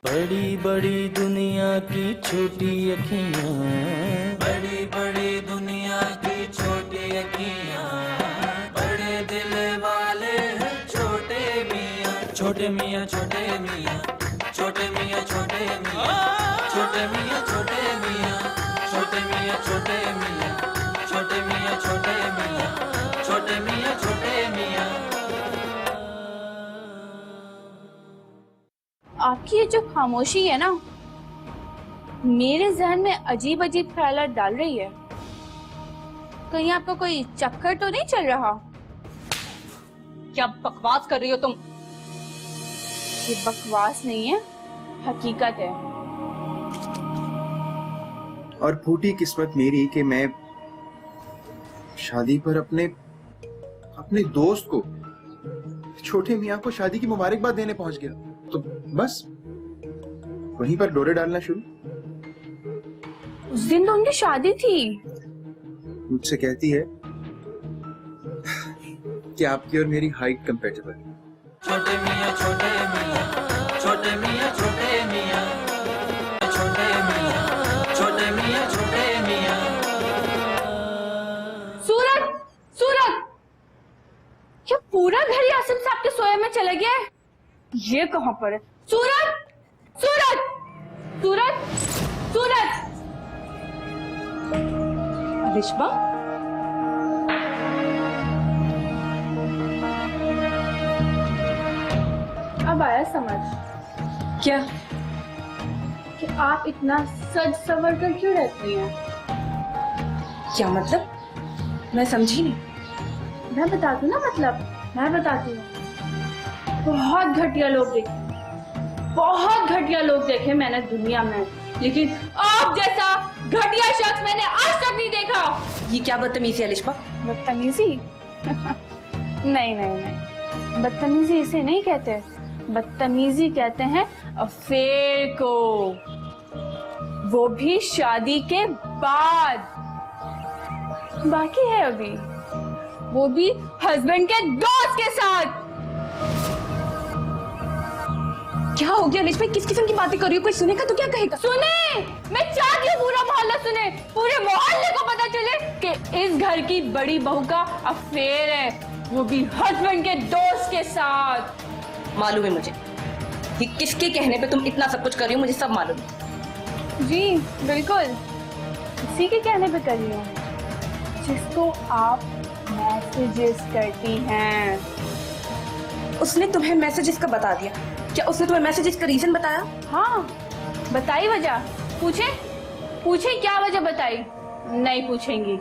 बड़ी बड़ी दुनिया की छोटी अखियाँ, बड़ी बड़ी दुनिया की छोटी अखियाँ, बड़े दिल वाले हैं छोटे मियाँ। छोटे मियाँ छोटे मियाँ, छोटे मियाँ छोटे मियाँ, छोटे मियाँ छोटे मियाँ, छोटे मियाँ छोटे मियाँ, छोटे मियाँ छोटे मियाँ, छोटे मियाँ छोटे मियाँ। आपकी ये जो खामोशी है ना, मेरे जहन में अजीब अजीब ख्यालात डाल रही है। कहीं आपको कोई चक्कर तो नहीं चल रहा? क्या बकवास कर रही हो तुम? ये बकवास नहीं है, हकीकत है। और फूटी किस्मत मेरी कि मैं शादी पर अपने दोस्त को, छोटे मियाँ को शादी की मुबारकबाद देने पहुंच गया, तो बस वहीं पर डोरे डालना शुरू। उस दिन तो उनकी शादी थी। मुझसे कहती है कि आपकी और मेरी हाइट कंपेटेबल। छोटे मियाँ छोटे मियाँ, छोटे मियाँ छोटे मियाँ, छोटे मियाँ, छोटे मियाँ छोटे मियाँ। सूरज, सूरज, क्या पूरा घर ही आसिम साहब के सोए में चला गया है? ये कहाँ पर है? सूरज, सूरज, सूरज, सूरज। रिश्बा, अब आया समझ क्या? कि आप इतना सज सवर कर क्यों रहती हैं? क्या मतलब? मैं समझी नहीं। मैं बताती हूँ ना, मतलब मैं बताती हूँ। बहुत घटिया लोग देखे, बहुत घटिया लोग देखे मैंने दुनिया में, लेकिन आप जैसा घटिया शख्स मैंने आज तक नहीं देखा। ये क्या बदतमीजी है रिश्बा? बदतमीजी? नहीं नहीं नहीं, बदतमीजी इसे नहीं कहते। बदतमीजी कहते हैं अफेयर को, वो भी शादी के बाद। बाकी है अभी, वो भी हस्बैंड के दोस्त के साथ। क्या हो गया रिश्बा? किस किस्म की बातें कर रही हो? कोई सुनेगा तो क्या कहेगा? सुने, मैं चाहती हूँ पूरा मोहल्ला सुने, पूरे मोहल्ले को पता चले कि इस घर की बड़ी बहू का अफेयर है, वो भी हस्बैंड के दोस्त के साथ। मालूम है मुझे, ये किसके कहने पे तुम इतना सब कुछ कर रही हो, मुझे सब मालूम है। जी बिल्कुल, इसी के कहने पे कर रही हूँ, जिसको आप मैसेजेस करती हैं। उसने तुम्हें मैसेजेस का बता दिया? क्या उसने तुम्हें मैसेजेस का रीजन बताया? हाँ, बताई वजह? पूछे पूछे क्या वजह बताई? नहीं पूछेंगी,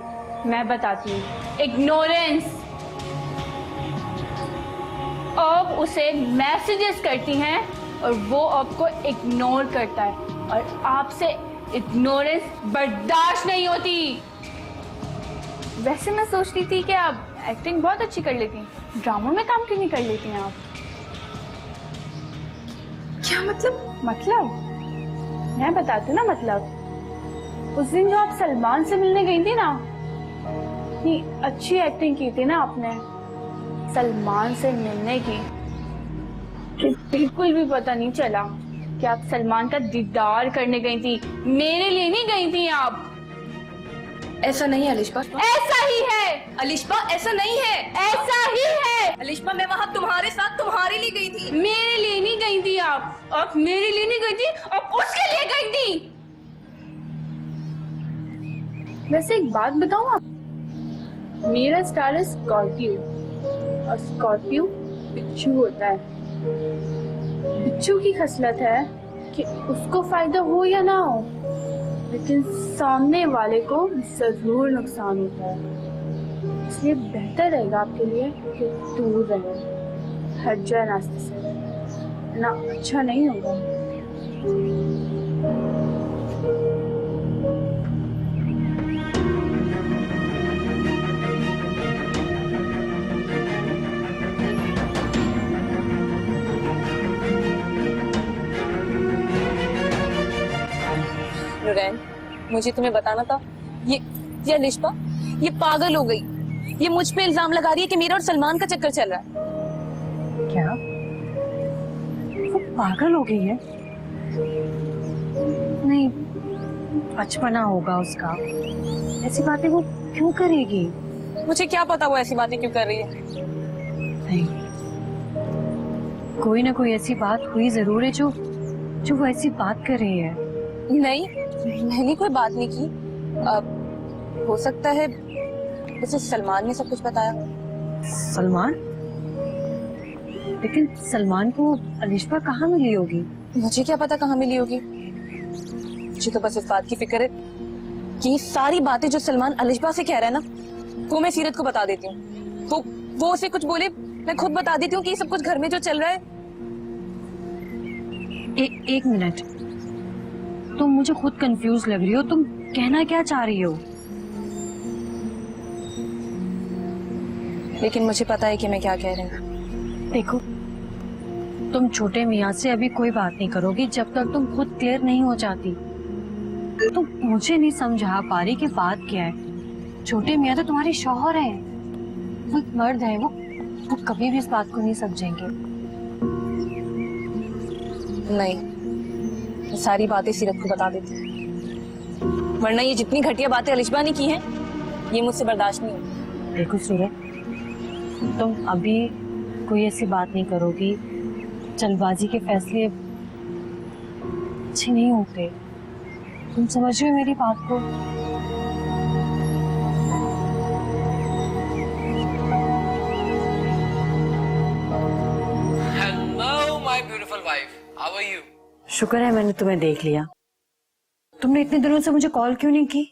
मैं बताती हूँ। इग्नोरेंस। आप उसे मैसेजेस करती हैं और वो आपको इग्नोर करता है, और आपसे इग्नोरेंस बर्दाश्त नहीं होती। वैसे मैं सोच रही थी कि आप एक्टिंग बहुत अच्छी कर लेती हैं, ड्रामों में काम क्यों नहीं कर लेती हैं आप? क्या मतलब? मैं बताती हूँ ना मतलब। उस दिन जो आप सलमान से मिलने गई थी ना, इतनी अच्छी एक्टिंग की थी ना आपने सलमान से मिलने की, कि बिल्कुल भी पता नहीं चला कि आप सलमान का दीदार करने गई थी, मेरे लिए नहीं गई थी आप। ऐसा नहीं है अलिशबा। ऐसा ही है अलिशबा, ऐसा नहीं है। ऐसा ही है अलिशबा, मैं वहाँ तुम्हारे साथ तुम्हारे लिए गई थी। मेरे लिए नहीं गई थी आप मेरे लिए नहीं गई थी, आप उसके लिए गई थी। वैसे एक बात बताऊं आप, मेरा स्टार है स्कॉर्पियो, और स्कॉर्पियो बिच्छू होता है। बिच्छू की खसलत है कि उसको फायदा हो या ना हो, लेकिन सामने वाले को जरूर नुकसान होता है। इसलिए बेहतर रहेगा आपके लिए कि दूर रहे, हट जाए रास्ते से, ना अच्छा नहीं होगा। नुरैन, मुझे तुम्हें बताना था, ये अलिशबा, ये पागल हो गई। ये मुझ पे इल्जाम लगा रही है कि मेरा और सलमान का चक्कर चल रहा है। क्या वो पागल हो गई है? नहीं, बचपना होगा उसका, ऐसी बातें वो क्यों करेगी? मुझे क्या पता वो ऐसी बातें क्यों कर रही है। नहीं, कोई ना कोई ऐसी बात हुई जरूर है जो वो ऐसी बात कर रही है। नहीं, मैंने कोई बात नहीं की। हो सकता है उसे सलमान ने सब कुछ बताया। सलमान? लेकिन सलमान को अलिशा कहाँ मिली होगी? मुझे क्या पता कहाँ मिली होगी। मुझे तो बस इस बात की फिक्र है कि ये सारी बातें जो सलमान अलिशा से कह रहा है ना, वो मैं सीरत को बता देती हूँ। वो उसे कुछ बोले, मैं खुद बता देती हूँ कि ये सब कुछ घर में जो चल रहा है। एक मिनट, तुम मुझे खुद कंफ्यूज लग रही हो। तुम कहना क्या चाह रही हो? लेकिन मुझे पता है कि मैं क्या कह रही हूँ। देखो, तुम छोटे मियाँ से अभी कोई बात नहीं करोगी जब तक तुम खुद क्लियर नहीं हो जाती। तुम मुझे नहीं समझा पा रही कि बात क्या है। छोटे मियाँ तो तुम्हारे शौहर हैं, वो एक मर्द है, वो कभी भी इस बात को नहीं समझेंगे। नहीं, मैं सारी बातें सीरत को बता देती हूँ, वरना ये जितनी घटिया बातें अलिशा ने की हैं, ये मुझसे बर्दाश्त नहीं होगी। देखो सूरत, तुम अभी कोई ऐसी बात नहीं करोगी। जल्दबाजी के फैसले अच्छे नहीं होते। तुम समझ रहे हो मेरी बात को? Hello, my beautiful wife. How are you? शुक्र है मैंने तुम्हें देख लिया। तुमने इतने दिनों से मुझे कॉल क्यों नहीं की?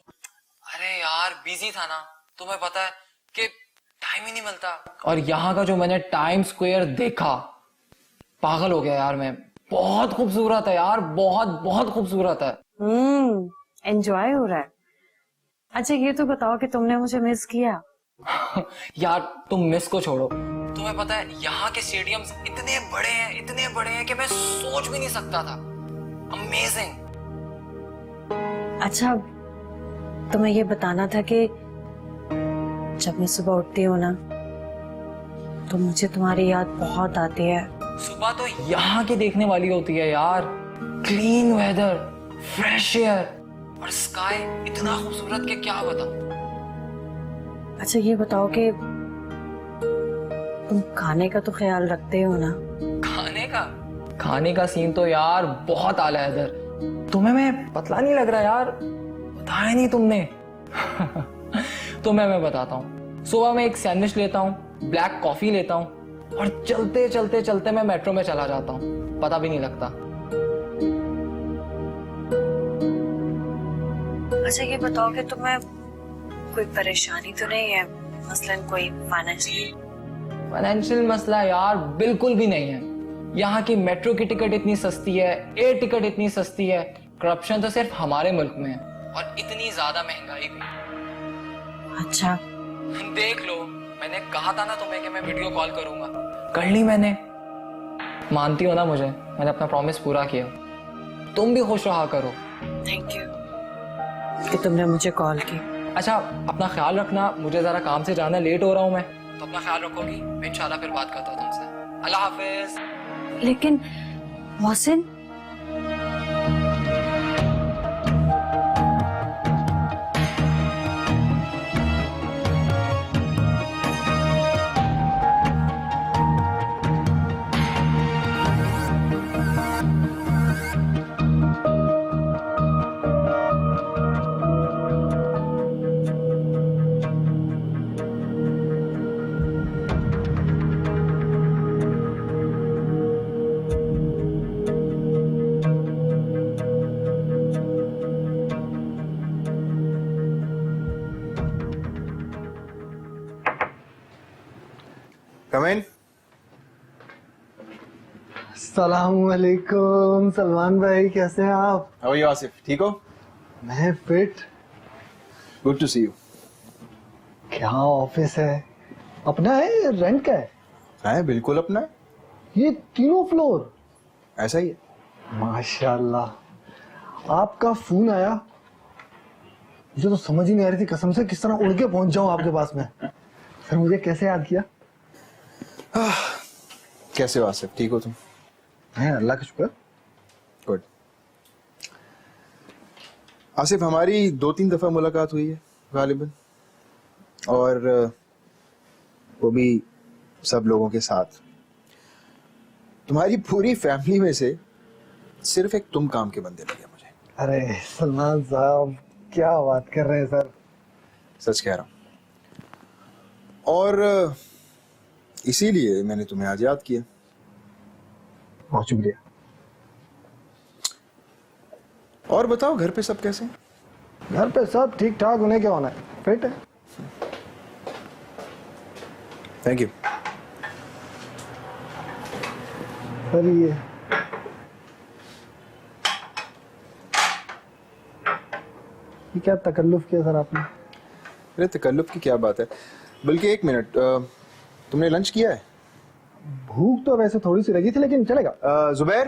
अरे यार बिजी था ना, तुम्हें पता है कि टाइम ही नहीं मिलता। और यहाँ का जो मैंने टाइम स्क्वायर देखा, पागल हो गया यार मैं। बहुत खूबसूरत है यार, बहुत बहुत खूबसूरत है। एंजॉय हो रहा है। अच्छा ये तो बताओ कि तुमने मुझे मिस किया? यार तुम मिस को छोड़ो, तुम्हें पता है यहाँ के स्टेडियम्स इतने बड़े हैं कि मैं सोच भी नहीं सकता था। अमेजिंग। अच्छा, तुम्हें ये बताना था कि जब मैं सुबह उठती हूँ ना, तो मुझे तुम्हारी याद बहुत आती है। सुबह तो यहाँ की देखने वाली होती है यार। क्लीन वेदर, फ्रेश एयर और स्काई इतना खूबसूरत कि क्या बताऊं। अच्छा ये बताओ कि तुम खाने का तो ख्याल रखते हो ना? खाने का सीन तो यार बहुत आला है इधर। तुम्हें मैं पतला नहीं लग रहा यार, बताया नहीं तुमने। तो मैं बताता हूँ। सुबह मैं एक सैंडविच लेता हूँ, ब्लैक कॉफी लेता हूँ और चलते मैं मेट्रो में चला जाता हूँ, पता भी नहीं लगता। अच्छा ये बताओ कि तुम्हें कोई परेशानी तो नहीं है, मसलन कोई फाइनेंशियल मसला यार बिल्कुल भी नहीं है। यहाँ की मेट्रो की टिकट इतनी सस्ती है, एयर टिकट इतनी सस्ती है। करप्शन तो सिर्फ हमारे मुल्क में है और इतनी ज्यादा महंगाई भी। अच्छा देख लो, मैंने कहा था ना तुम्हें कि मैं वीडियो कॉल करूंगा, कर ली मैंने। मानती हो ना मुझे? मैंने अपना प्रॉमिस पूरा किया। तुम भी खुश रहा करो। थैंक यू कि तुमने मुझे कॉल की। अच्छा अपना ख्याल रखना, मुझे जरा काम से जाना, लेट हो रहा हूँ मैं, तो अपना ख्याल रखोगी? इंशाल्लाह फिर बात करता हूँ तुमसे। अल्लाह हाफिज। लेकिन मोहसिन, Come in. अस्सलामुअलैकुम सलमान भाई, कैसे हैं आप? How are you, Asif? ठीक हो? मैं fit. Good to see you. क्या ऑफिस है? अपना है, रेंट का है? है बिल्कुल अपना है। ये तीनों फ्लोर? ऐसा ही है। माशाल्लाह। आपका फोन आया, मुझे तो समझ ही नहीं आ रही थी कसम से किस तरह उड़ के पहुंच जाऊं आपके पास में। फिर मुझे कैसे याद किया? कैसे हो आसिफ? ठीक हो तुम? है, अल्लाह का शुक्र। गुड। आसिफ, हमारी 2-3 दफा मुलाकात हुई है गालिबन, और वो भी सब लोगों के साथ। तुम्हारी पूरी फैमिली में से सिर्फ एक तुम काम के बंदे लगे मुझे। अरे सलमान साहब, क्या बात कर रहे हैं सर। सच कह रहा हूं, और इसीलिए मैंने तुम्हें आज याद किया। बहुत शुक्रिया। और बताओ, घर पे सब कैसे हैं? घर पे सब ठीक ठाक, उन्हें क्या होना है, फिट है। Thank you. सर ये क्या तकल्लुफ किया सर आपने? अरे तकल्लुफ की क्या बात है, बल्कि एक मिनट, तुमने लंच किया है? भूख तो वैसे थोड़ी सी लगी थी, लेकिन चलेगा। जुबैर,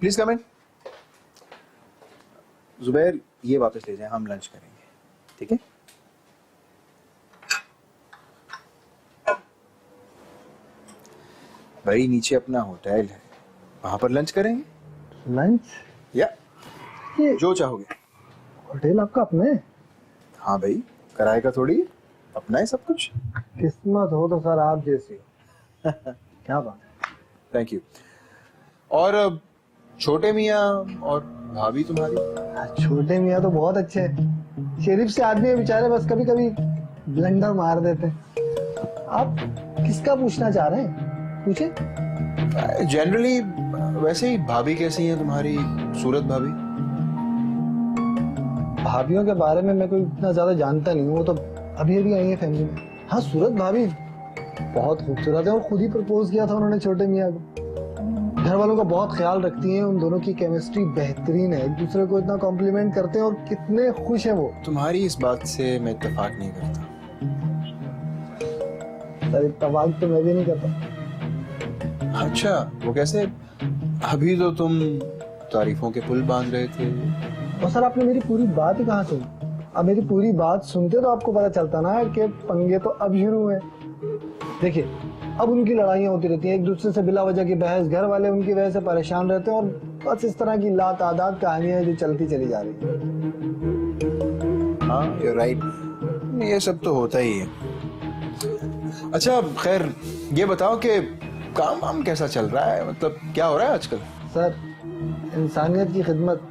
प्लीज कम इन। जुबैर, ये वापस ले जाए, हम लंच करेंगे, ठीक है? भाई नीचे अपना होटल है, वहां पर लंच करेंगे। लंच? या ये जो चाहोगे। होटल आपका अपना है? हाँ भाई, किराए का थोड़ी, अपना है सब कुछ। किस्मत हो तो सर आप जैसी हो। क्या बात है। Thank you. और छोटे मियाँ और भाभी तुम्हारी? छोटे मियाँ तो बहुत अच्छे हैं, शरीफ से आदमी है बेचारे, बस कभी कभी ब्लंडर मार देते हैं। आप किसका पूछना चाह रहे हैं, पूछे। जनरली वैसे ही, भाभी कैसी हैं तुम्हारी, सूरत भाभी? भाभियों के बारे में मैं कोई इतना ज्यादा जानता नहीं हूँ, वो तो अभी अभी आई है फैमिली में। हाँ, सूरत भाभी बहुत खूबसूरत है, और खुद ही प्रपोज किया था उन्होंने छोटे मियाँ को। घर वालों का बहुत ख्याल रखती हैं, उन दोनों की केमिस्ट्री बेहतरीन है, एक दूसरे को इतना कॉम्प्लीमेंट करते हैं, और कितने खुश हैं वो। तुम्हारी इस बात से मैं इत्तेफाक नहीं करता। सर इत्तेफाक तो मैं भी नहीं करता। अच्छा, वो कैसे? अभी तो तुम तारीफों के पुल बांध रहे थे। और सर आपने मेरी पूरी बात ही कहाँ सुनी? अब मेरी पूरी बात सुनते तो आपको पता चलता ना कि पंगे तो अब शुरू हुए। देखिए, अब उनकी लड़ाइयाँ होती रहती हैं, एक दूसरे से बिला वजह की बहस, घर वाले उनकी वजह से परेशान रहते हैं, और बस इस तरह की लातादाद कहानियां जो चलती चली जा रही है। हाँ, you're right, ये सब तो होता ही है। अच्छा खैर, ये बताओ कि काम वाम कैसा चल रहा है, मतलब क्या हो रहा है आजकल? सर, इंसानियत की खिदमत,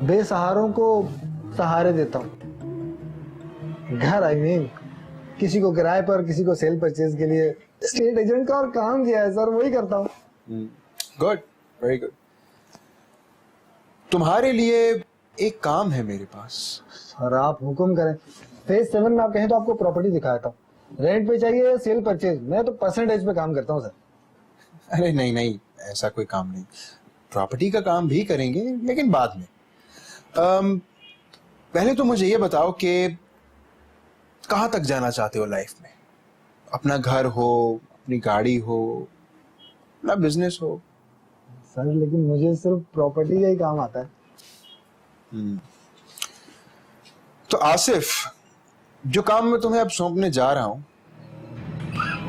बेसहारों को सहारे देता हूँ। घर आई मीन, किसी को किराए पर, किसी को सेल परचेज के लिए स्टेट एजेंट का और काम किया है सर, वही करता हूँ। Good, very good. तुम्हारे लिए एक काम है मेरे पास। सर आप हुक्म करें। फेज 7 में आप कहें तो आपको प्रॉपर्टी दिखाया था, रेंट पे चाहिए, सेल परचेज, मैं तो परसेंटेज पे काम करता हूँ सर। अरे नहीं नहीं, ऐसा कोई काम नहीं, प्रॉपर्टी का काम भी करेंगे लेकिन बाद में। पहले तो मुझे ये बताओ कि कहाँ तक जाना चाहते हो लाइफ में? अपना घर हो, अपनी गाड़ी हो, अपना बिजनेस हो? सर लेकिन मुझे सिर्फ प्रॉपर्टी का ही काम आता है। तो आसिफ, जो काम मैं तुम्हें अब सौंपने जा रहा हूं,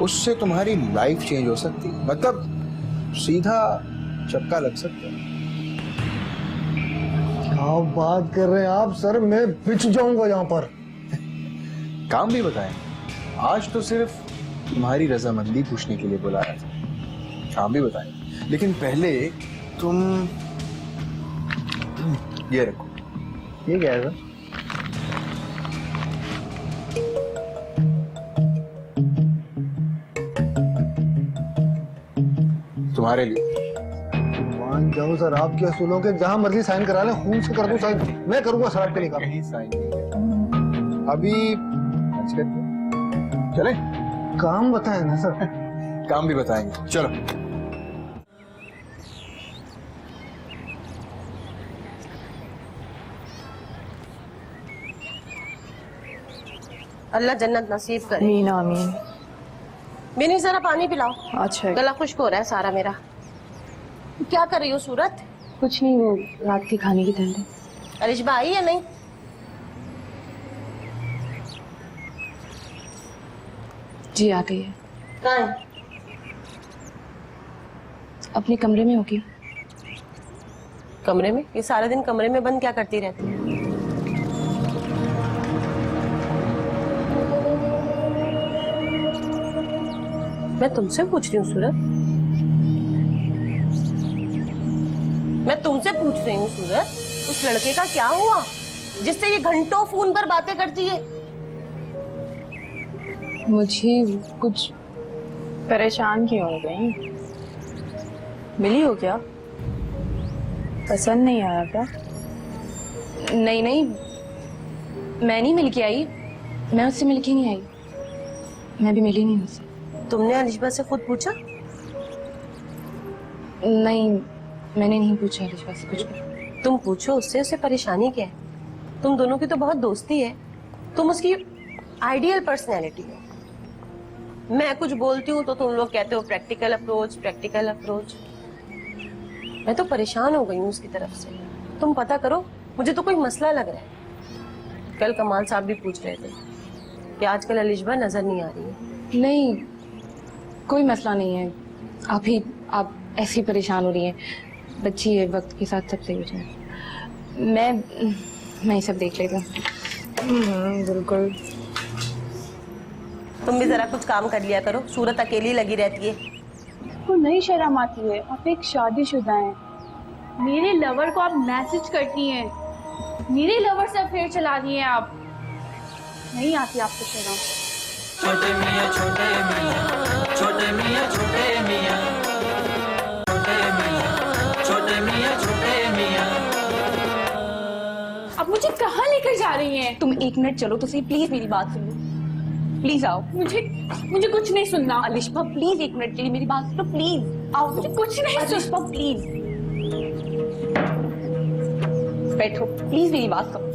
उससे तुम्हारी लाइफ चेंज हो सकती है, मतलब सीधा चक्का लग सकता है। क्या बात कर रहे हैं आप सर, मैं बिछ जाऊंगा यहाँ पर। काम भी बताएंगे, आज तो सिर्फ तुम्हारी रजामंदी पूछने के लिए बुलाया था, काम भी बताएंगे, लेकिन पहले तुम ये रखो। ये क्या है सर? तुम्हारे लिए। मान जाऊं सर आपके असूलों के, जहां मर्जी साइन करा ले, खून से कर दूं साइन, मैं करूंगा सड़क पे निकाल। कहीं साइन नहीं है। अभी लंच करते चले? काम बताए ना सर। काम भी बताएंगे, चलो। अल्लाह जन्नत नसीब करे। आमीन आमीन। मैंने जरा पानी पिलाओ, अच्छा गला खुश्क हो रहा है सारा मेरा। क्या कर रही हो सूरत? कुछ नहीं, वो रात के खाने की ठंडी। अरिशबा आई या नहीं? जी आ गई है। कहाँ है? अपने कमरे में होगी। कमरे में? ये सारा दिन कमरे में बंद क्या करती रहती है? मैं तुमसे पूछ रही हूँ सूरत, मैं तुमसे पूछ रही हूँ सूरत, उस लड़के का क्या हुआ जिससे ये घंटों फोन पर बातें करती है? मुझे कुछ परेशान क्यों हो गई? मिली हो क्या? पसंद नहीं आया क्या? नहीं नहीं, मैं नहीं मिल के आई, मैं उससे मिल के नहीं आई, मैं भी मिली नहीं उससे। तुमने अलिशबा से खुद पूछा? नहीं, मैंने नहीं पूछा अलिशबा से कुछ भी। तुम पूछो उससे, उसे परेशानी क्या है? तुम दोनों की तो बहुत दोस्ती है, तुम उसकी आइडियल पर्सनैलिटी हो। मैं कुछ बोलती हूँ तो तुम लोग कहते हो प्रैक्टिकल अप्रोच, प्रैक्टिकल अप्रोच। मैं तो परेशान हो गई हूँ उसकी तरफ से। तुम पता करो, मुझे तो कोई मसला लग रहा है। कल कमाल साहब भी पूछ रहे थे कि आजकल अलिशबा नजर नहीं आ रही है। नहीं, कोई मसला नहीं है। आप ऐसी परेशान हो रही हैं। बच्ची है, वक्त के साथ सब सही हो जाए। मैं ये सब देख लेता हूँ। बिल्कुल। तुम भी जरा कुछ काम कर लिया करो, सूरत अकेली लगी रहती है। वो नहीं शर्म आती है? आप एक शादीशुदा हैं, मेरे लवर को आप मैसेज करती हैं, मेरे लवर से अफेयर चला रही हैं आप। नहीं आती आपको शर्म? छोटे मियाँ छोटे मियाँ, छोटे मियाँ छोटे मियाँ, छोटे मियाँ छोटे मियाँ छोटे मियाँ। अब मुझे कहाँ लेकर जा रही हैं? तुम 1 मिनट चलो तो सही, प्लीज मेरी बात सुनो, प्लीज आओ। मुझे कुछ नहीं सुनना। अलिशबा प्लीज 1 मिनट के लिए मेरी बात सुनो, प्लीज आओ। मुझे कुछ नहीं सुनना। अलिशबा प्लीज बैठो, प्लीज मेरी बात सुनो।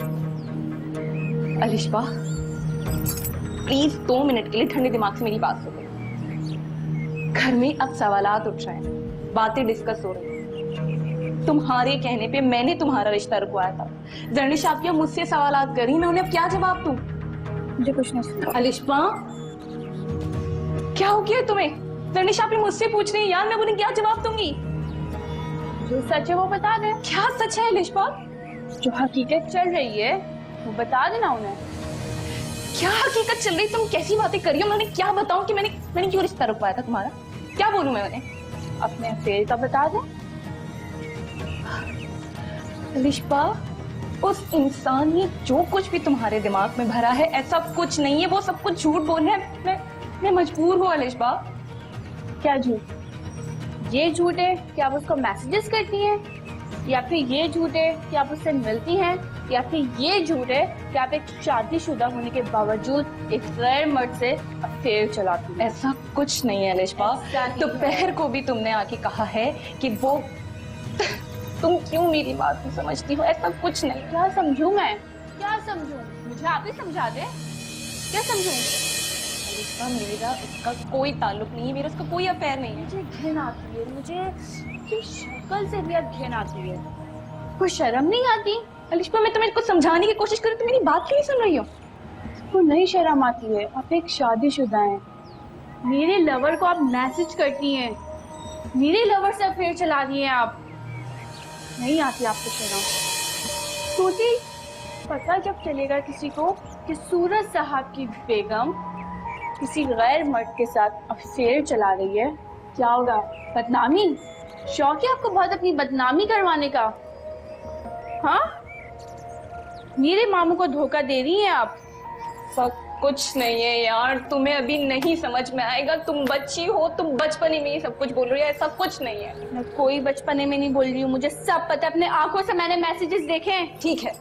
अलिशबा प्लीज 2 मिनट के लिए ठंडे दिमाग से मेरी बात सुनो। घर में अब सवालात उठ रहे हैं, बातें डिस्कस हो रही हैं। तुम्हारे कहने पे मैंने तुम्हारा रिश्ता रुकवाया था। जर्निश आप क्या मुझसे सवालात करी, मैं उन्हें अब क्या जवाब दूं? मुझे कुछ नहीं सुनना। अलिशबा क्या हो गया तुम्हें? जर्निश आप मुझसे पूछ रही हैं यार, मैं उन्हें क्या जवाब दूंगी? जो सच है वो बता दे। क्या सच है अलिशबा? जो हकीकत चल रही है वो बता देना उन्हें। क्या हकीकत चल रही? तुम कैसी बातें कर रही हो? मैंने क्या बताऊं कि मैंने क्यों रिश्ता रुकवाया था तुम्हारा? क्या बोलूं मैं उन्हें? अपने अफेयर का बता दे। अलिशबा उस इंसान ने जो कुछ भी तुम्हारे दिमाग में भरा है ऐसा कुछ नहीं है, वो सब कुछ झूठ बोल रहे हैं। मैं मजबूर हूँ अलिशबा। क्या झूठ? ये झूठ है कि आप उसको मैसेजेस करती हैं, या फिर ये झूठ है कि आप उससे मिलती हैं, या फिर ये झूठ है कि आप एक शादीशुदा होने के बावजूद एक गैर मर्द से अफेयर चलाती हैं? ऐसा कुछ नहीं है अलिशबा। दोपहर को भी तुमने आके कहा है कि वो तुम क्यों मेरी बात नहीं समझती हो? ऐसा कुछ नहीं। क्या समझूं मैं? क्या समझूं? मुझे आप ही समझा दे। क्या समझूं? अलिशबा मेरा उसका कोई ताल्लुक नहीं है, मेरा उसका कोई अफेयर नहीं है। मुझे घिन आती है, मुझे उसकी शक्ल से भी अब घिन आती है। कोई शर्म नहीं आती? अलिशबा मैं तुम्हें कुछ समझाने की कोशिश करूँ तो मेरी बात क्यों नहीं सुन रही हो? को नहीं शर्म आती है? आप एक शादीशुदा हैं, मेरे लवर को आप मैसेज करती हैं, मेरे लवर से अफेयर चला रही हैं आप। नहीं आती आपको शर्म? सोची पता जब चलेगा किसी को कि सूरज साहब की बेगम किसी गैर मर्द के साथ अफेयर चला रही है, क्या होगा? बदनामी? शौक है आपको बहुत अपनी बदनामी करवाने का? हाँ, मेरे मामू को धोखा दे रही हैं आप। सब कुछ नहीं है यार, तुम्हें अभी नहीं समझ में आएगा। तुम बच्ची हो, तुम बचपने में ही सब कुछ बोल रही हो। ऐसा कुछ नहीं है। मैं कोई बचपने में नहीं बोल रही हूँ, मुझे सब पता है, अपने आंखों से मैंने मैसेजेस देखे हैं। ठीक है,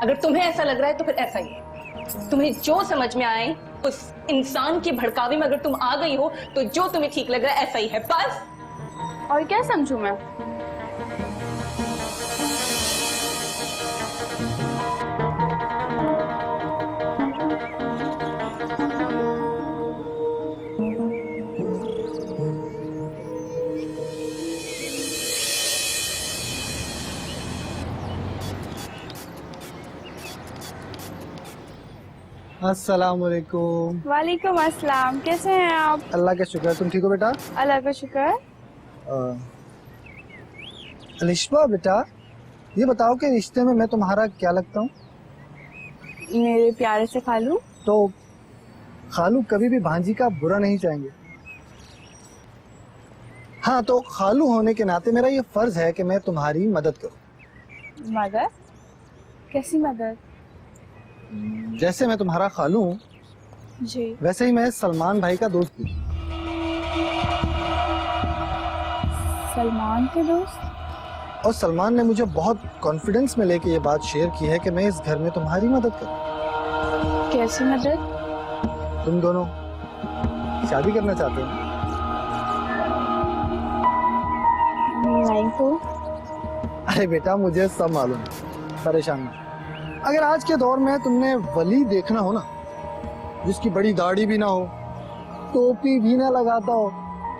अगर तुम्हें ऐसा लग रहा है तो फिर ऐसा ही है। तुम्हें जो समझ में आए उस इंसान के भड़कावे में अगर तुम आ गई हो तो जो तुम्हें ठीक लग रहा है ऐसा ही है बस। और क्या समझूं मैं? अस्सलाम वालेकुम। वालेकुम अस्सलाम। कैसे हैं आप? अल्लाह का शुक्र है, तुम ठीक हो बेटा? अल्लाह का शुक्र। अलिशबा बेटा, ये बताओ कि रिश्ते में मैं तुम्हारा क्या लगता हूँ? मेरे प्यारे से खालू। तो खालू कभी भी भांजी का बुरा नहीं चाहेंगे। हाँ, तो खालू होने के नाते मेरा ये फर्ज है कि मैं तुम्हारी मदद करूं। मदद? कैसी मदद? जैसे मैं तुम्हारा खालू हूँ, जी। वैसे ही मैं सलमान भाई का दोस्त भी। सलमान के दोस्त? और सलमान ने मुझे बहुत कॉन्फिडेंस में लेके ये बात शेयर की है कि मैं इस घर में तुम्हारी मदद करूं। कैसी मदद? तुम दोनों शादी करना चाहते हो? नहीं तो। अरे बेटा, मुझे सब मालूम है, परेशान मत। अगर आज के दौर में तुमने वली देखना हो ना, जिसकी बड़ी दाढ़ी भी ना हो, टोपी भी ना लगाता हो,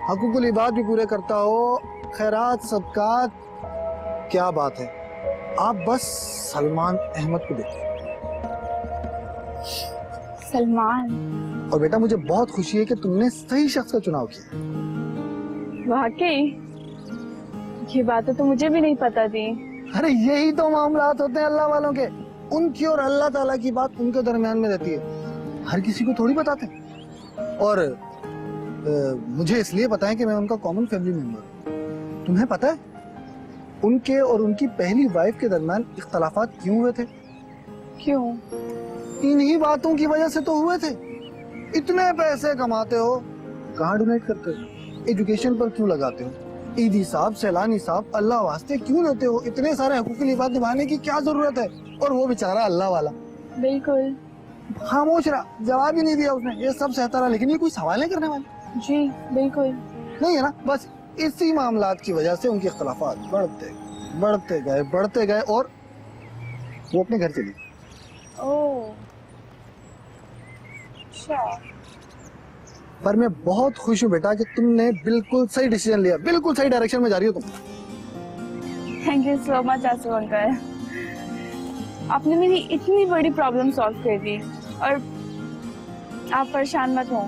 हकूकुल इबाद भी पूरे करता हो, खैरात सदकात, क्या बात है, आप बस सलमान अहमद को देखिए। सलमान? और बेटा, मुझे बहुत खुशी है कि तुमने सही शख्स का चुनाव किया। वाकई? ये बातें तो मुझे भी नहीं पता थी। अरे यही तो मामलात होते हैं अल्लाह वालों के। उनकी और अल्लाह ताला की बात उनके दरमियान में रहती है, हर किसी को थोड़ी बताते। और मुझे इसलिए पता है कि मैं उनका कॉमन फैमिली मेंबर हूँ। तुम्हें पता है उनके और उनकी पहली वाइफ के दरमियान इख्तलाफात क्यों हुए थे? क्यों? इन्हीं बातों की वजह से तो हुए थे। इतने पैसे कमाते हो, कहाँ डोनेट करते हो? एजुकेशन पर क्यों लगाते हो? ईदी साहब, सैलानी साहब, अल्लाह वास्ते क्यों लेते हो? इतने सारे हकूक़ी इबादत निभाने की क्या जरूरत है? और वो बेचारा अल्लाह वाला बिल्कुल खामोश रहा, जवाब ही नहीं दिया उसने। ये सब सहता रहा, लेकिन ये कोई सवाल नहीं करने वाला। जी बिल्कुल नहीं है ना? बस इसी मामलात की वजह से उनके इख्तलाफात बढ़ते गए और वो अपने घर चली। ओह अच्छा। पर मैं बहुत खुश हूँ बेटा कि तुमने बिल्कुल सही डिसीजन लिया, बिल्कुल सही डायरेक्शन में जा रही हो तुम। Thank you so much Asif uncle, आपने मेरी इतनी बड़ी प्रॉब्लम सॉल्व कर दी। और आप परेशान मत हो,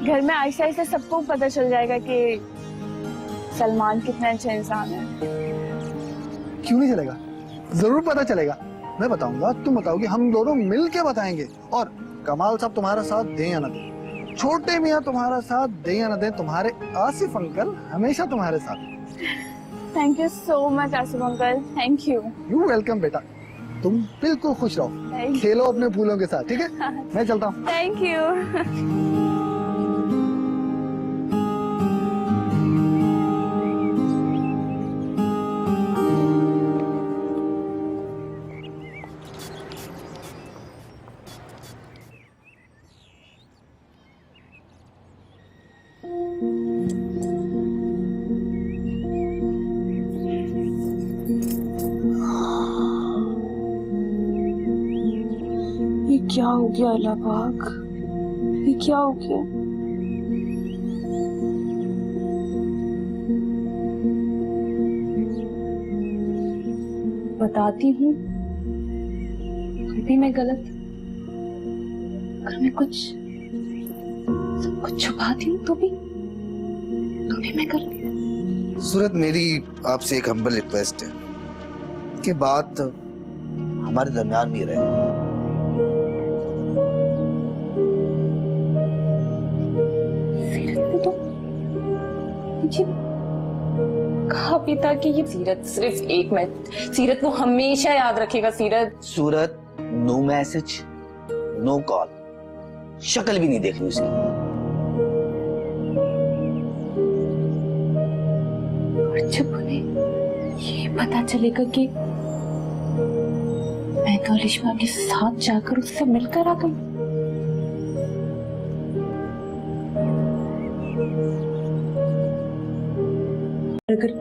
घर में आहिस्ता आहिस्ता सबको पता चल जाएगा कि सलमान कितना अच्छा इंसान है। क्यों नहीं चलेगा? जरूर पता चलेगा। मैं बताऊंगा, तुम बताओगी, हम दोनों मिल के बताएंगे। और कमाल साहब तुम्हारा साथ दें या न दें, छोटे मियाँ तुम्हारा साथ दें या न दें, तुम्हारे आसिफ अंकल हमेशा तुम्हारे साथ। Thank you so much Asif uncle, thank you. You welcome बेटा, तुम बिल्कुल खुश रहो, खेलो अपने फूलों के साथ, ठीक है? मैं चलता हूँ। Thank you. ये क्या हो गया अल्लाह पाक, ये क्या हो गया? बताती हूँ, फिर भी मैं गलत। अगर मैं सब कुछ छुपाती हूँ तो भी मैं गलत। सूरत, मेरी आपसे एक हम्बल रिक्वेस्ट है कि बात हमारे दरमियान में रहे। कहा भी था कि ये सीरत सिर्फ एक मैच, सीरत को हमेशा याद रखेगा। सूरत, नो मैसेज, नो कॉल, शक्ल भी नहीं देखनी उसकी। और जब उन्हें ये पता चलेगा कि मैं तो लिश्मा के साथ जाकर उससे मिलकर आ गई, अगर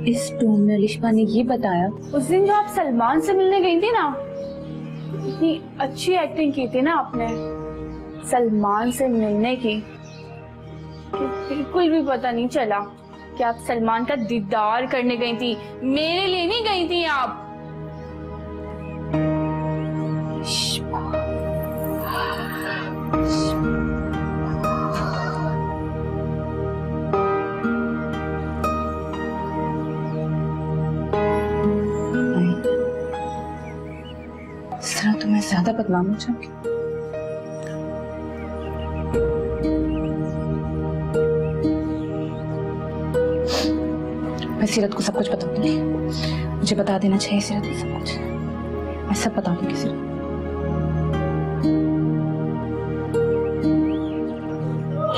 इस टोन में लिश्मा ने ये बताया, उस दिन जो आप सलमान से मिलने गई थी ना, इतनी अच्छी एक्टिंग की थी ना आपने सलमान से मिलने की, कि बिल्कुल भी पता नहीं चला कि आप सलमान का दीदार करने गई थी, मेरे लिए नहीं गई थी आप। ज्यादा बदनाम हो जाऊंगी। मैं सीरत को सब कुछ बताऊंगी। मुझे बता देना चाहिए सीरत को सब कुछ। मैं सब बताऊंगी सीरत।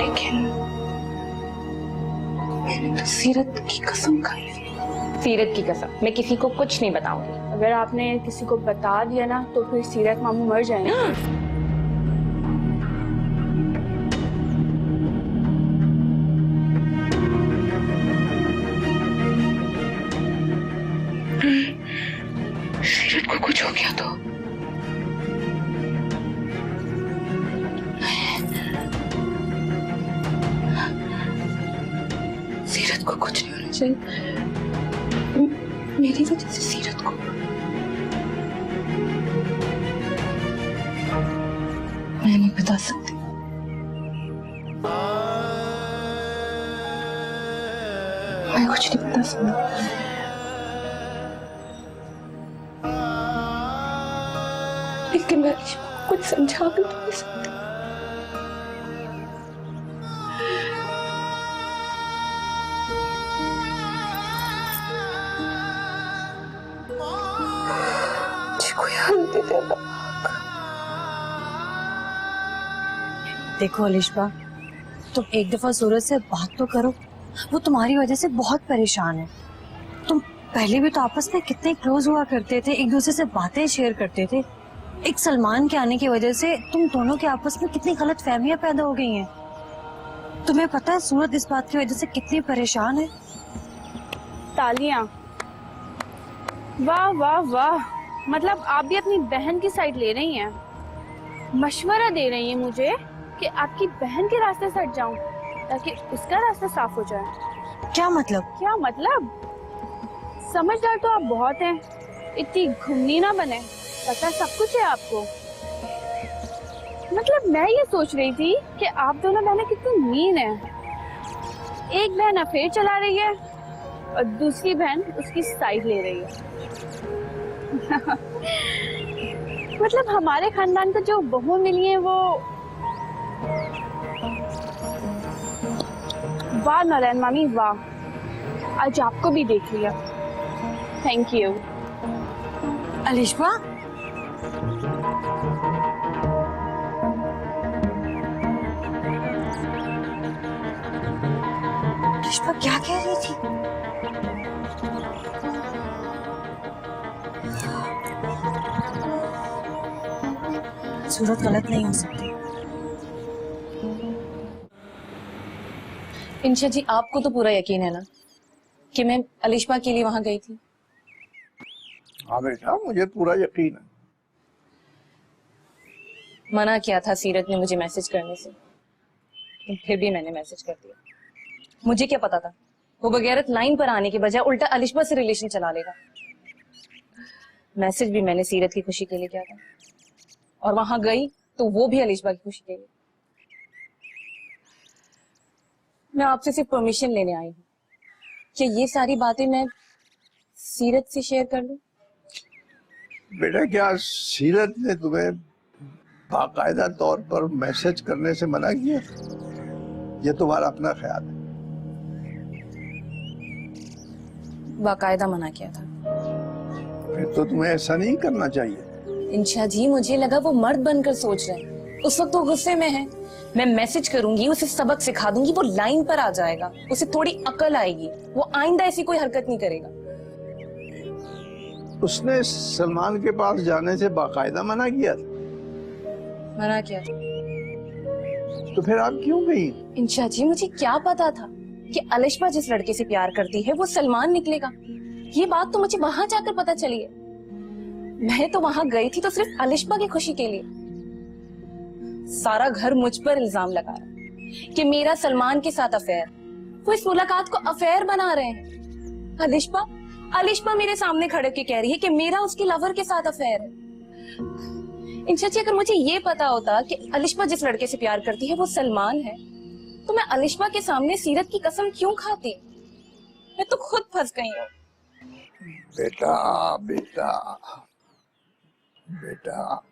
लेकिन मैंने सीरत की कसम खाई। सीरत की कसम, मैं किसी को कुछ नहीं बताऊंगी। अगर आपने किसी को बता दिया ना तो फिर सीरत मामू मर जाएंगे। सीरत को कुछ हो गया तो सीरत को कुछ नहीं होना चाहिए। मेरी वजह से सीरत को। मैं नहीं बता सकती। मैं कुछ नहीं बता सकती। लेकिन मैं कुछ समझा भी नहीं सकती। देखो अलिशबा, तुम एक दफा सूरज से बात तो करो। वो तुम्हारी वजह से बहुत परेशान है। तुम पहले भी तो आपस में कितने क्लोज हुआ करते थे, एक दूसरे से बातें शेयर करते थे। एक सलमान के आने की वजह से तुम दोनों के आपस में कितनी गलत फहमियां पैदा हो गई हैं। तुम्हें पता है सूरज इस बात की वजह से कितनी परेशान है। तालियां। वाह वाह वाह, मतलब आप भी अपनी बहन की साइड ले रही हैं। मशवरा दे रही हैं मुझे कि आपकी बहन के रास्ते से हट जाऊं ताकि उसका रास्ता साफ हो जाए। क्या मतलब? क्या मतलब? समझदार तो आप बहुत हैं, इतनी घुमनी ना बने। पता सब कुछ है आपको। मतलब मैं ये सोच रही थी कि आप दोनों बहनें कितनी मीन हैं। एक बहन अफेयर चला रही है और दूसरी बहन उसकी साइड ले रही है। मतलब हमारे खानदान को जो बहू मिली है वो। वाह नारायण मामी वाह, आज आपको भी देख लिया। Thank you. अलिशबा, अलिशबा क्या कह रही थी? सूरत गलत नहीं हो सकती। इंशा जी, आपको तो पूरा यकीन है ना कि मैं अलिशबा के लिए वहां गई थी? हाँ बेटा, मुझे पूरा यकीन है। मना किया था सीरत ने मुझे मैसेज करने से, लेकिन फिर भी मैंने मैसेज कर दिया। मुझे क्या पता था वो बगैरत लाइन पर आने के बजाय उल्टा अलिशबा से रिलेशन चला लेगा। मैसेज भी मैंने सीरत की खुशी के लिए किया था, और वहां गई तो वो भी अलिशबा की खुशी के लिए। मैं आपसे सिर्फ परमिशन लेने आई हूँ कि ये सारी बातें मैं सीरत से शेयर कर लूं। बेटा, क्या सीरत ने तुम्हें बाकायदा तौर पर मैसेज करने से मना किया? ये तुम्हारा अपना ख्याल है? बाकायदा मना किया था। फिर तो तुम्हें ऐसा नहीं करना चाहिए। इंशा जी, मुझे लगा वो मर्द बनकर सोच रहे हैं। उस वक्त वो गुस्से में है। मैं मैसेज करूंगी, उसे सबक सिखा दूंगी, वो लाइन पर आ जाएगा, उसे थोड़ी अकल आएगी, वो आइंदा ऐसी कोई हरकत नहीं करेगा। उसने सलमान के पास जाने से बाकायदा मना किया था? मना किया था। तो फिर आप क्यों गई? इंशा जी, मुझे क्या पता था कि अलिशबा जिस लड़के से प्यार करती है वो सलमान निकलेगा। ये बात तो मुझे वहां जाकर पता चली है। मैं तो वहां गई थी तो सिर्फ अलिशबा की खुशी के लिए। सारा घर मुझ पर इल्जाम लगा रहा कि मेरा सलमान के साथ अफेयर। वो इस मुलाकात को अफेयर बना रहे हैं। अलिशबा मेरे सामने खड़े के कह रही है कि मेरा उसके लवर के साथ अफेयर है। इंशा जी, अगर मुझे ये पता होता कि अलिशबा जिस लड़के से प्यार करती है वो सलमान है, तो मैं अलिशबा के सामने सीरत की कसम क्यों खाती? मैं तो खुद फंस गई हूँ। बेटा बेटा बेटा,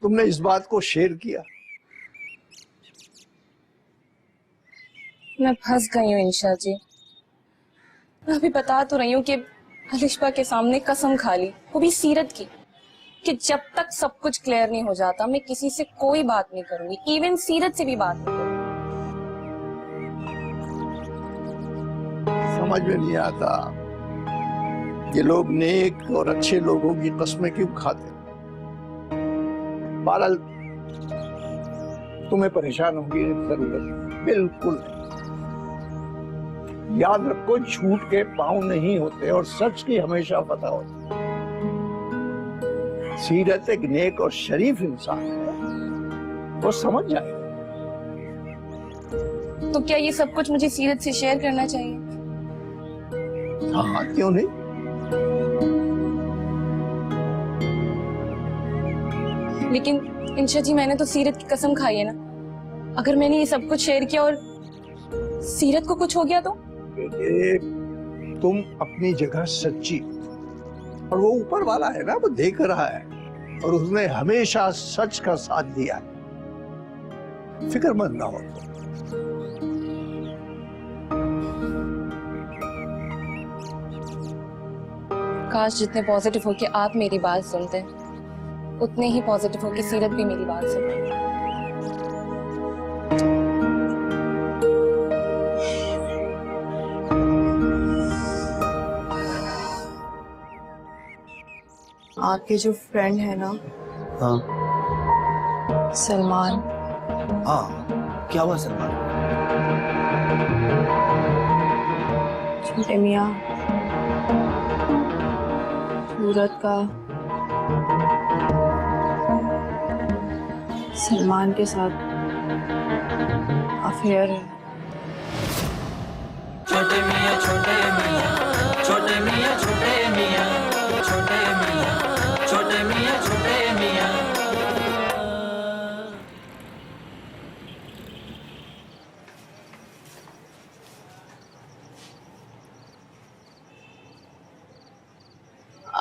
तुमने इस बात को शेयर किया? मैं फंस गई हूँ इंशा जी। मैं अभी बता तो रही हूँ कि अलिशबा के सामने कसम खा ली, वो भी सीरत की, कि जब तक सब कुछ क्लियर नहीं हो जाता मैं किसी से कोई बात नहीं करूंगी, इवन सीरत से भी बात नहीं करूंगी। समझ में नहीं आता ये लोग नेक और अच्छे लोगों की कस्में क्यों खाते। बहरहाल तुम्हें परेशान होगी जरूरत बिल्कुल नहीं। याद रखो, झूठ के पांव नहीं होते और सच की हमेशा पता होती। सीरत एक नेक और शरीफ इंसान है, वो समझ जाएगा। तो क्या ये सब कुछ मुझे सीरत से शेयर करना चाहिए? हाँ, क्यों नहीं। लेकिन इंशा जी, मैंने तो सीरत की कसम खाई है ना, अगर मैंने ये सब कुछ शेयर किया और सीरत को कुछ हो गया तो? बेटे, तुम अपनी जगह सच्ची, और वो ऊपर वाला है ना, वो देख रहा है और उसने हमेशा सच का साथ दिया है। फिक्रमंद ना हो। काश जितने पॉजिटिव हो के आप मेरी बात सुनते, उतने ही पॉजिटिव हो के सीरत भी मेरी बात सुनते। आपके जो फ्रेंड है ना, हाँ सलमान, हाँ, क्या हुआ सलमान? छोटे मियाँ, सूरत का सलमान के साथ अफेयर है। छोटे मियाँ छोटे मियाँ छोटे मियाँ छोटे मियाँ छोटे मियाँ छोटे मियाँ छोटे मियाँ।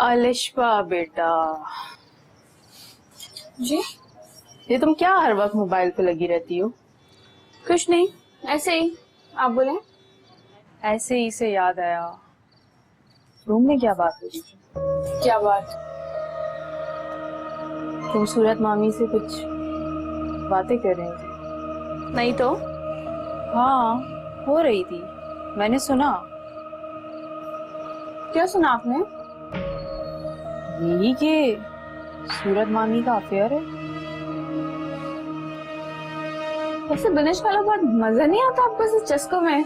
अलिशबा बेटा जी? ये तुम क्या हर वक्त मोबाइल पे लगी रहती हो? कुछ नहीं, ऐसे ही। आप बोले? ऐसे ही से याद आया, रूम में क्या बात हो रही थी? क्या बात? तुम सूरत मामी से कुछ बातें कर रही थी? नहीं तो? हाँ, हो रही थी, मैंने सुना। क्या सुना आपने? यही कि सूरत मामी का अफेयर है। वैसे दिनेश वाला बहुत मजा नहीं आता आपको इस चस्कों में?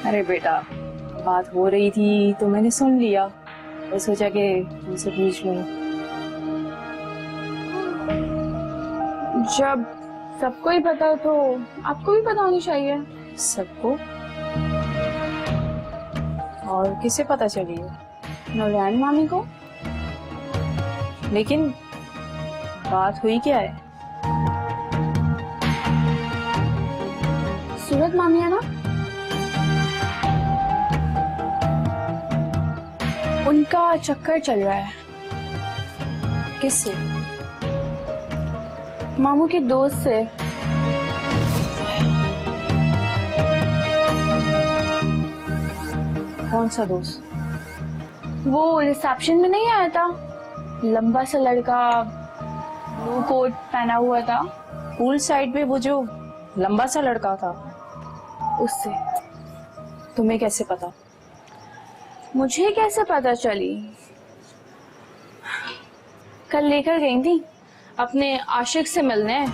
अरे बेटा, बात हो रही थी तो मैंने सुन लिया और सोचा कि तुमसे पूछ लूं। जब सबको ही पता है तो आपको भी पता होनी चाहिए। सबको? और किसे पता चली है? नौरान मामी को। लेकिन बात हुई क्या है? सूरत मामी है ना, उनका चक्कर चल रहा है। किससे? मामू के दोस्त से। कौन सा दोस्त? वो रिसेप्शन में नहीं आया था, लंबा सा लड़का, ब्लू कोट पहना हुआ था। पूल साइड पे वो जो लंबा सा लड़का था, उससे। तुम्हें कैसे पता? मुझे कैसे पता चली? कल लेकर गई थी अपने आशिक से मिलने।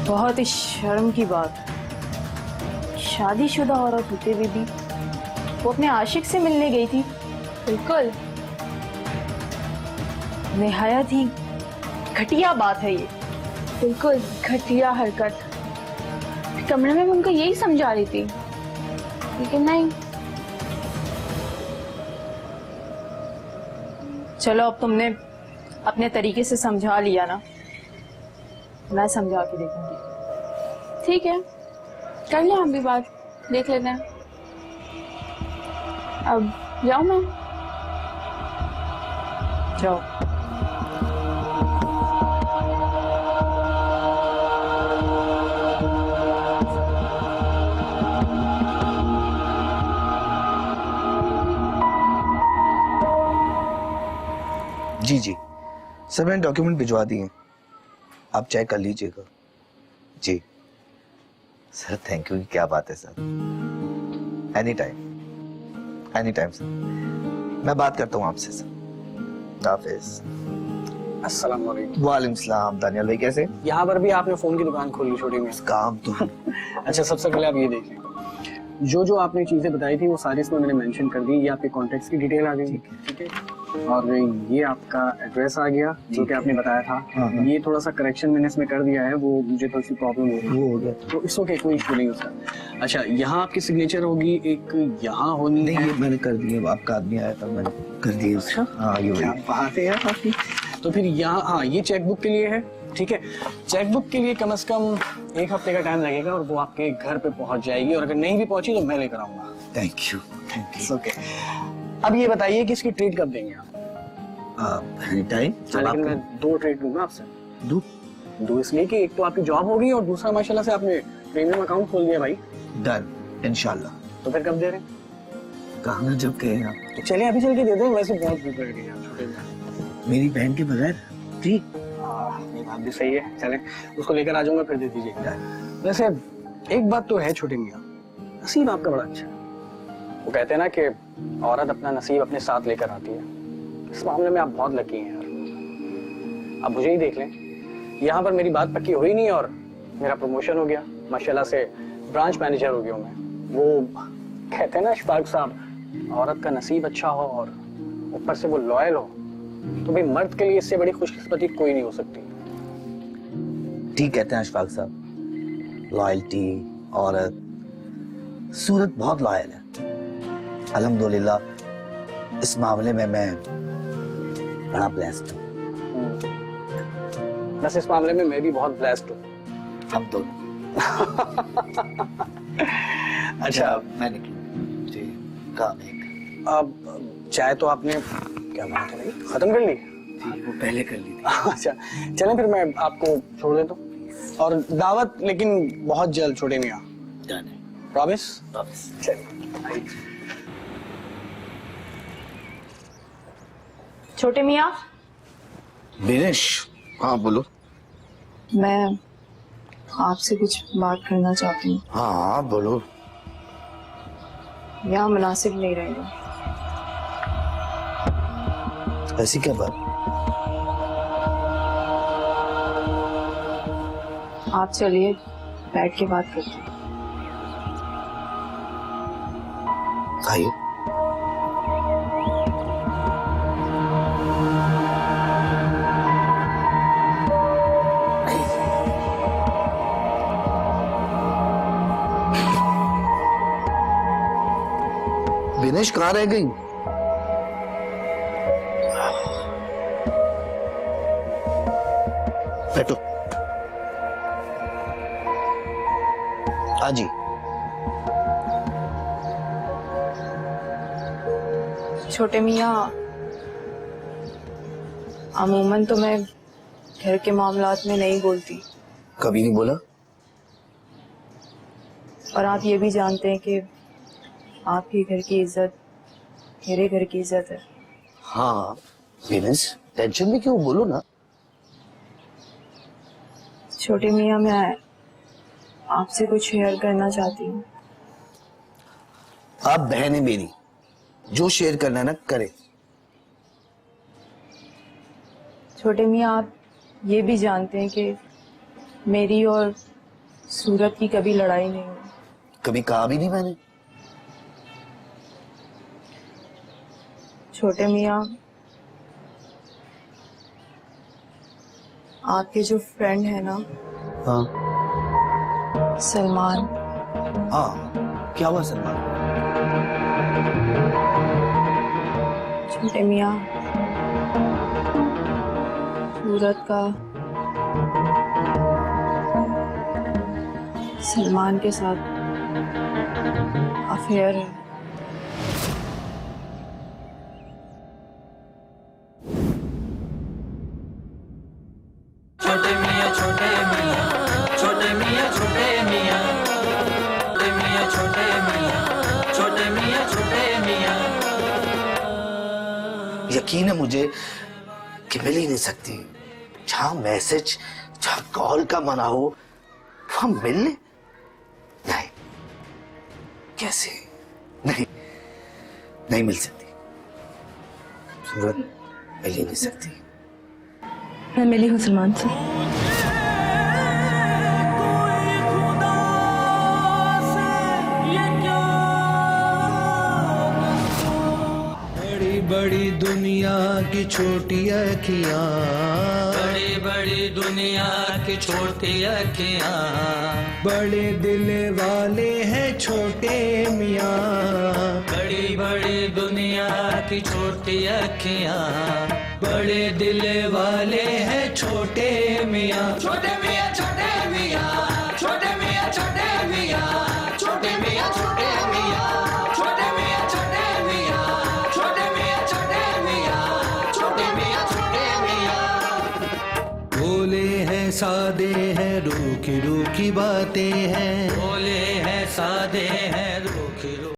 बहुत ही शर्म की बात, शादीशुदा औरत होते हुए भी वो अपने आशिक से मिलने गई थी। बिल्कुल, निहायत ही घटिया बात है ये। बिल्कुल घटिया हरकत। कमरे में मैं उनको यही समझा रही थी, लेकिन नहीं। चलो, अब तुमने अपने तरीके से समझा लिया ना, मैं समझा के देखूंगी। ठीक है, कर ले हम भी बात, देख लेते हैं। अब जाऊं मैं? जाओ। जी जी सर, मैंने डॉक्यूमेंट भिजवा दिए, आप चेक कर लीजिएगा। जी सर, थैंक यू की क्या बात है सर। एनी टाइम सर, मैं बात करता हूँ आपसे सर। हाफिज। अस्सलाम वालेकुम। वालेकुम सलाम। दानियाल भाई कैसे? यहाँ पर भी आपने फोन की दुकान खोल ली छोटी में। काम तो अच्छा, सबसे पहले आप ये देखिए, जो जो आपने चीजें बताई थी वो सारी इसमें मैंने मेंशन कर दी। ये आपके कॉन्टेक्ट्स की डिटेल आ गई, ठीक है, और ये आपका एड्रेस आ गया जो कि आपने बताया था। ये थोड़ा सा करेक्शन मैंने इसमें कर दिया है, वो मुझे थोड़ी सी प्रॉब्लम हो रही है, वो हो गया। तो इस ओके, कोई इशू नहीं उसका। अच्छा, यहाँ आपकी सिग्नेचर होगी, एक यहाँ होनी नहीं, है। ये मैंने कर दिए, आपका आदमी आया था, मैंने कर दिए। अच्छा, हाँ ये क्या वही। बात है यार आपकी। तो फिर यहाँ, हाँ, ये चेकबुक के लिए है, ठीक है। चेकबुक के लिए कम से कम 1 हफ्ते का टाइम लगेगा और वो आपके घर पे पहुंच जाएगी, और अगर नहीं भी पहुंची तो मैं लेकर आऊंगा। Thank you. ओके, अब ये बताइए कि इसकी ट्रीट कब देंगे आप? Any time. हाँ, लेकिन मैं 2 ट्रीट लूंगा आपसे। दो इसलिए कि एक तो आपकी जॉब हो गई और दूसरा माशाल्लाह से आपने प्रीमियम अकाउंट खोल दिया भाई। डन इंशाल्लाह। तो फिर कब दे रहे हैं? कहाँ जब कहे आप। तो चलिए अभी चल के दे दो, वैसे बहुत भूख लग रही है छोटे में। मेरी बहन के बगैर ठीक। ये बात भी सही है, चले उसको लेकर आ जाऊंगा, फिर दे दीजिए। वैसे एक बात तो है छोटे मियाँ, नसीब आपका बड़ा अच्छा है। वो कहते हैं ना कि औरत अपना नसीब अपने साथ लेकर आती है, इस मामले में आप बहुत लकी हैं यार। आप मुझे ही देख लें, यहाँ पर मेरी बात पक्की हुई नहीं और मेरा प्रमोशन हो गया, माशाल्लाह से ब्रांच मैनेजर हो गया मैं। वो कहते हैं ना इशफाक साहब, औरत का नसीब अच्छा हो और ऊपर से वो लॉयल हो, तो भाई मर्द के लिए इससे बड़ी खुशकिस्मती कोई नहीं हो सकती। ठीक कहते हैं अशफाक साहब, लॉयल्टी, औरत, सूरत बहुत लॉयल है। अल्हम्दुलिल्लाह इस मामले में मैं बड़ा ब्लेस्ड हूँ। बस इस मामले में मैं भी बहुत ब्लेस्ड हूँ। हम तो अच्छा, मैं निकलूँ जी, काम है। अब चाय तो आपने, क्या बात है भाई, खत्म कर ली? वो पहले कर ली थी। अच्छा चलें, फिर मैं आपको छोड़ देता हूँ, और दावत लेकिन बहुत जल्द छोटे मियाँ। प्रॉमिस? चलिए। छोटे मियाँ, दिनेश, हाँ बोलो। मैं आपसे कुछ बात करना चाहती हूँ। हाँ बोलो। यहाँ मुनासिब नहीं रहेगा। ऐसी क्या बात? आप चलिए, बैठ के बात करते हैं। आइए। दिनेश कहाँ रह गई? बैठो। जी छोटे मियाँ, अमूमन तो मैं घर के मामलात में नहीं बोलती, कभी नहीं बोला। और आप ये भी जानते हैं कि आपके घर की इज्जत मेरे घर की इज्जत है। हाँ दिनेश, टेंशन में क्यों, बोलो ना। छोटे मियाँ, मैं आपसे कुछ शेयर करना चाहती हूँ। आप बहन है मेरी, जो शेयर करना है ना करे। छोटे मियाँ, आप ये भी जानते हैं कि मेरी और सूरत की कभी लड़ाई नहीं हुई। कभी कहा भी नहीं मैंने। छोटे मियाँ, आपके जो फ्रेंड है ना, हाँ सलमान, हाँ, क्या हुआ सलमान? छोटे मियाँ, सूरत का सलमान के साथ अफेयर है। यकीन है मुझे कि मिल ही नहीं सकती। जहां मैसेज, जहां कॉल का मना हो, वहां मिलने नहीं, कैसे? नहीं, नहीं मिल सकती सूरत, मिल ही नहीं सकती। मैं मिली हूँ सलमान से। बड़ी बड़ी दुनिया की छोटी अखियां, बड़ी बड़ी दुनिया की छोटी अखियां, बड़े दिल वाले हैं छोटे मियां। बड़ी बड़ी दुनिया की छोटी अखियां, बड़े दिल वाले हैं छोटे मियां। छोटे मियां छोटे मियां, छोटे मियां छोटे मियां, छोटे मियां छोटे मियां, छोटे मियां छोटे मियां, छोटे मियां छोटे मियां, छोटे मियां छोटे मियां। भोले हैं सादे हैं रूखी रूखी बातें हैं, भोले हैं सादे हैं